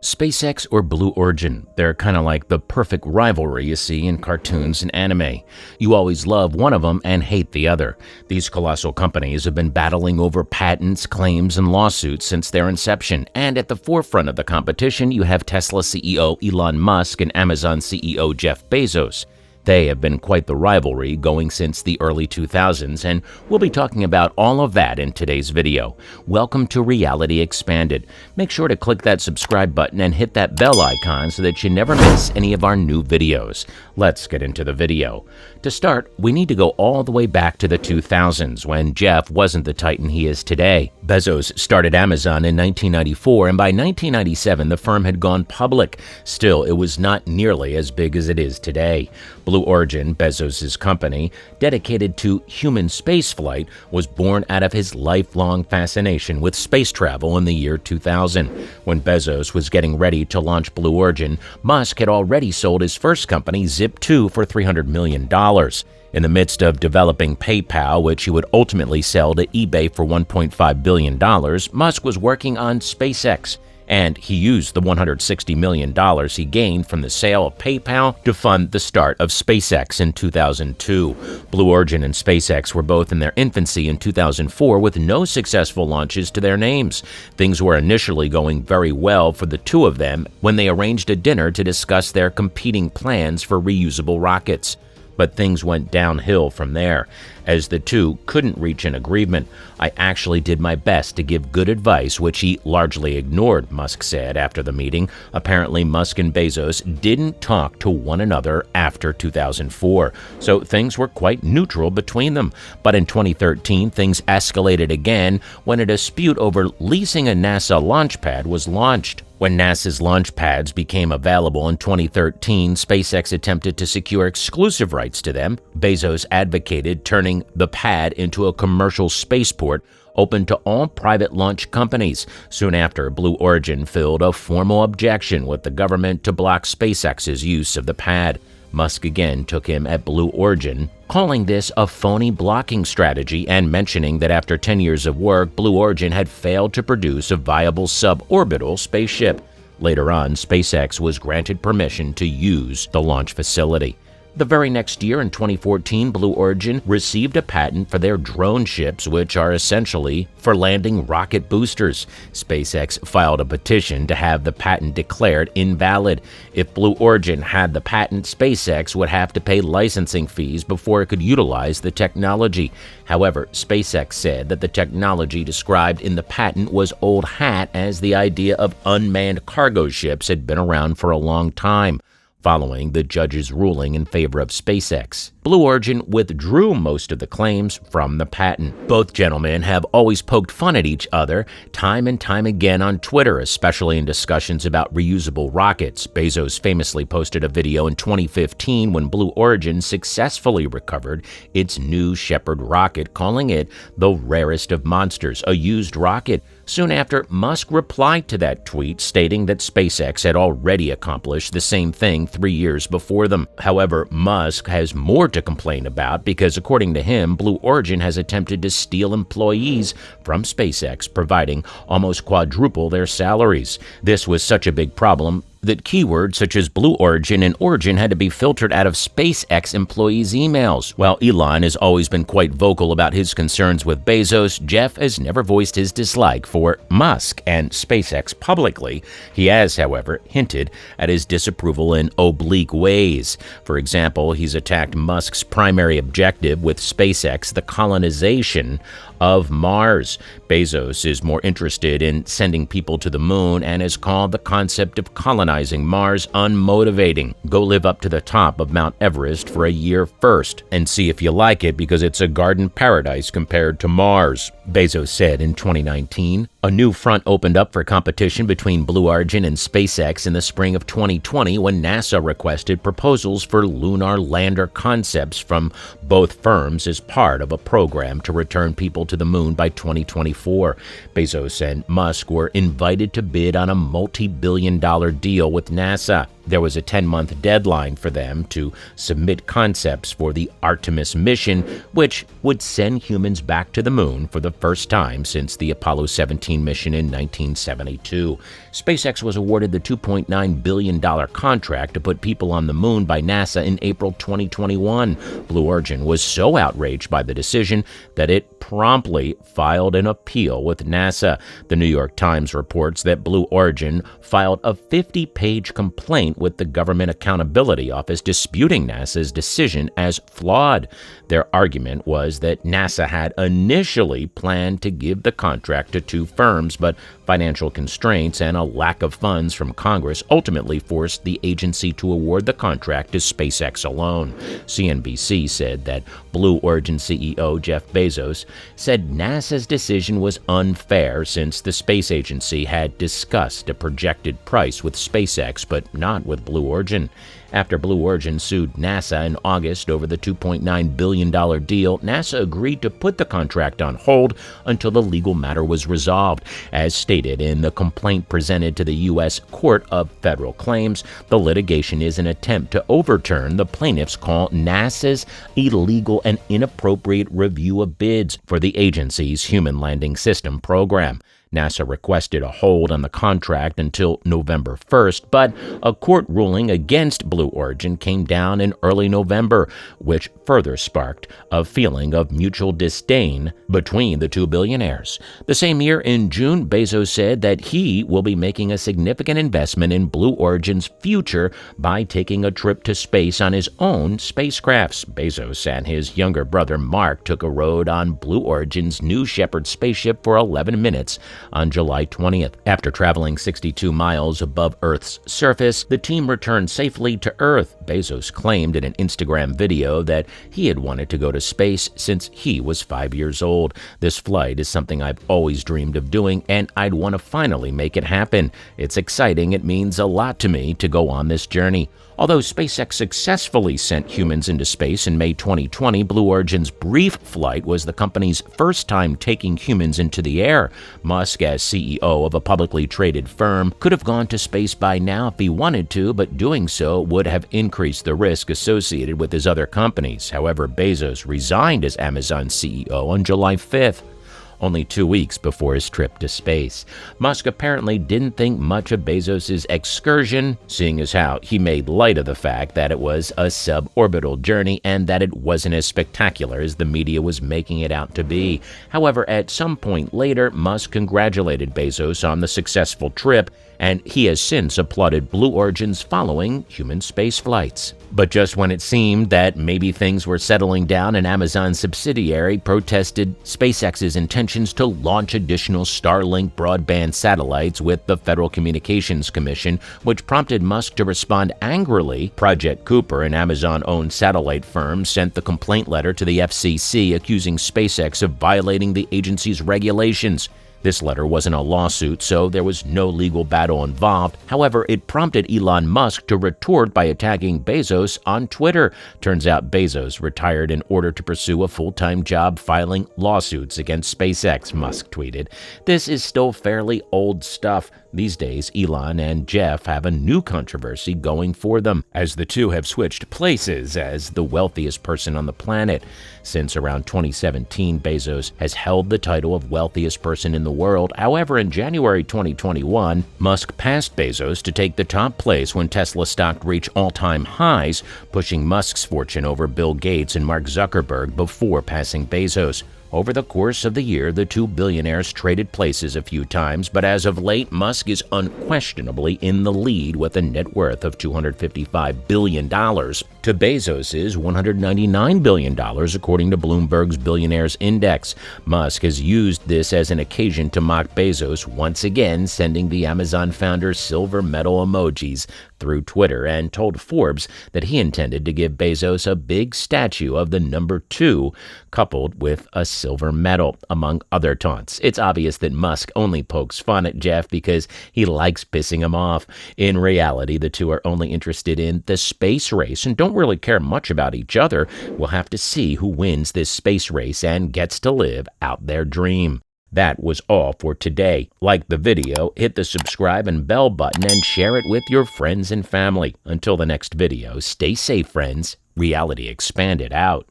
SpaceX or Blue Origin, they're kind of like the perfect rivalry you see in cartoons and anime. You always love one of them and hate the other. These colossal companies have been battling over patents, claims, and lawsuits since their inception, and at the forefront of the competition you have Tesla CEO Elon Musk and Amazon CEO Jeff Bezos. They have been quite the rivalry going since the early 2000s, and we'll be talking about all of that in today's video. Welcome to Reality Expanded. Make sure to click that subscribe button and hit that bell icon so that you never miss any of our new videos. Let's get into the video. To start, we need to go all the way back to the 2000s when Jeff wasn't the titan he is today. Bezos started Amazon in 1994, and by 1997 the firm had gone public. Still, it was not nearly as big as it is today. Blue Origin, Bezos' company, dedicated to human spaceflight, was born out of his lifelong fascination with space travel in the year 2000. When Bezos was getting ready to launch Blue Origin, Musk had already sold his first company, Zip2, for $300 million. In the midst of developing PayPal, which he would ultimately sell to eBay for $1.5 billion, Musk was working on SpaceX, and he used the $160 million he gained from the sale of PayPal to fund the start of SpaceX in 2002. Blue Origin and SpaceX were both in their infancy in 2004 with no successful launches to their names. Things were initially going very well for the two of them when they arranged a dinner to discuss their competing plans for reusable rockets. But things went downhill from there. As the two couldn't reach an agreement, I actually did my best to give good advice, which he largely ignored, Musk said after the meeting. Apparently, Musk and Bezos didn't talk to one another after 2004, so things were quite neutral between them. But in 2013, things escalated again when a dispute over leasing a NASA launch pad was launched. When NASA's launch pads became available in 2013, SpaceX attempted to secure exclusive rights to them. Bezos advocated turning the pad into a commercial spaceport open to all private launch companies. Soon after, Blue Origin filed a formal objection with the government to block SpaceX's use of the pad. Musk again took him at Blue Origin, calling this a phony blocking strategy and mentioning that after 10 years of work, Blue Origin had failed to produce a viable suborbital spaceship. Later on, SpaceX was granted permission to use the launch facility. The very next year, in 2014, Blue Origin received a patent for their drone ships, which are essentially for landing rocket boosters. SpaceX filed a petition to have the patent declared invalid. If Blue Origin had the patent, SpaceX would have to pay licensing fees before it could utilize the technology. However, SpaceX said that the technology described in the patent was old hat, as the idea of unmanned cargo ships had been around for a long time. Following the judge's ruling in favor of SpaceX, Blue Origin withdrew most of the claims from the patent. Both gentlemen have always poked fun at each other time and time again on Twitter, especially in discussions about reusable rockets. Bezos famously posted a video in 2015 when Blue Origin successfully recovered its New Shepard rocket, calling it the rarest of monsters, a used rocket. Soon after, Musk replied to that tweet, stating that SpaceX had already accomplished the same thing 3 years before them. However, Musk has more to complain about because, according to him, Blue Origin has attempted to steal employees from SpaceX, providing almost quadruple their salaries. This was such a big problem that keywords such as Blue Origin and Origin had to be filtered out of SpaceX employees' emails. While Elon has always been quite vocal about his concerns with Bezos, Jeff has never voiced his dislike for Musk and SpaceX publicly. He has, however, hinted at his disapproval in oblique ways. For example, he's attacked Musk's primary objective with SpaceX, the colonization of Mars. Bezos is more interested in sending people to the moon and has called the concept of colonizing Mars unmotivating. Go live up to the top of Mount Everest for a year first and see if you like it, because it's a garden paradise compared to Mars, Bezos said in 2019. A new front opened up for competition between Blue Origin and SpaceX in the spring of 2020 when NASA requested proposals for lunar lander concepts from both firms as part of a program to return people to the moon by 2024. Bezos and Musk were invited to bid on a multi-billion-dollar deal with NASA. There was a 10-month deadline for them to submit concepts for the Artemis mission, which would send humans back to the moon for the first time since the Apollo 17 mission in 1972. SpaceX was awarded the $2.9 billion contract to put people on the moon by NASA in April 2021. Blue Origin was so outraged by the decision that it promptly filed an appeal with NASA. The New York Times reports that Blue Origin filed a 50-page complaint with the Government Accountability Office disputing NASA's decision as flawed. Their argument was that NASA had initially planned to give the contract to two firms, but financial constraints and a lack of funds from Congress ultimately forced the agency to award the contract to SpaceX alone. CNBC said that Blue Origin CEO Jeff Bezos said NASA's decision was unfair since the space agency had discussed a projected price with SpaceX but not with Blue Origin. After Blue Origin sued NASA in August over the $2.9 billion deal, NASA agreed to put the contract on hold until the legal matter was resolved. As stated in the complaint presented to the U.S. Court of Federal Claims, the litigation is an attempt to overturn the plaintiffs call NASA's illegal and inappropriate review of bids for the agency's Human Landing System program. NASA requested a hold on the contract until November 1st, but a court ruling against Blue Origin came down in early November, which further sparked a feeling of mutual disdain between the two billionaires. The same year, in June, Bezos said that he will be making a significant investment in Blue Origin's future by taking a trip to space on his own spacecrafts. Bezos and his younger brother Mark took a ride on Blue Origin's New Shepard spaceship for 11 minutes on July 20th. After traveling 62 miles above Earth's surface, the team returned safely to Earth. Bezos claimed in an Instagram video that he had wanted to go to space since he was 5 years old. This flight is something I've always dreamed of doing, and I'd want to finally make it happen. It's exciting. It means a lot to me to go on this journey. Although SpaceX successfully sent humans into space in May 2020, Blue Origin's brief flight was the company's first time taking humans into the air. Musk, as CEO of a publicly traded firm, could have gone to space by now if he wanted to, but doing so would have increased the risk associated with his other companies. However, Bezos resigned as Amazon CEO on July 5th. Only 2 weeks before his trip to space. Musk apparently didn't think much of Bezos' excursion, seeing as how he made light of the fact that it was a suborbital journey and that it wasn't as spectacular as the media was making it out to be. However, at some point later, Musk congratulated Bezos on the successful trip, and he has since applauded Blue Origin's following human space flights. But just when it seemed that maybe things were settling down, an Amazon subsidiary protested SpaceX's intentions to launch additional Starlink broadband satellites with the Federal Communications Commission, which prompted Musk to respond angrily. Project Cooper, an Amazon-owned satellite firm, sent the complaint letter to the FCC accusing SpaceX of violating the agency's regulations. This letter wasn't a lawsuit, so there was no legal battle involved. However, it prompted Elon Musk to retort by attacking Bezos on Twitter. Turns out Bezos retired in order to pursue a full-time job filing lawsuits against SpaceX, Musk tweeted. This is still fairly old stuff. These days, Elon and Jeff have a new controversy going for them, as the two have switched places as the wealthiest person on the planet. Since around 2017, Bezos has held the title of wealthiest person in the world. However, in January 2021, Musk passed Bezos to take the top place when Tesla stock reached all-time highs, pushing Musk's fortune over Bill Gates and Mark Zuckerberg before passing Bezos. Over the course of the year, the two billionaires traded places a few times, but as of late, Musk is unquestionably in the lead with a net worth of $255 billion to Bezos' $199 billion, according to Bloomberg's Billionaires Index. Musk has used this as an occasion to mock Bezos, once again sending the Amazon founder silver medal emojis through Twitter, and told Forbes that he intended to give Bezos a big statue of the number 2, coupled with a silver medal, among other taunts. It's obvious that Musk only pokes fun at Jeff because he likes pissing him off. In reality, the two are only interested in the space race and don't really care much about each other. We'll have to see who wins this space race and gets to live out their dream. That was all for today. Like the video, hit the subscribe and bell button, and share it with your friends and family. Until the next video, stay safe, friends. Reality Expanded out.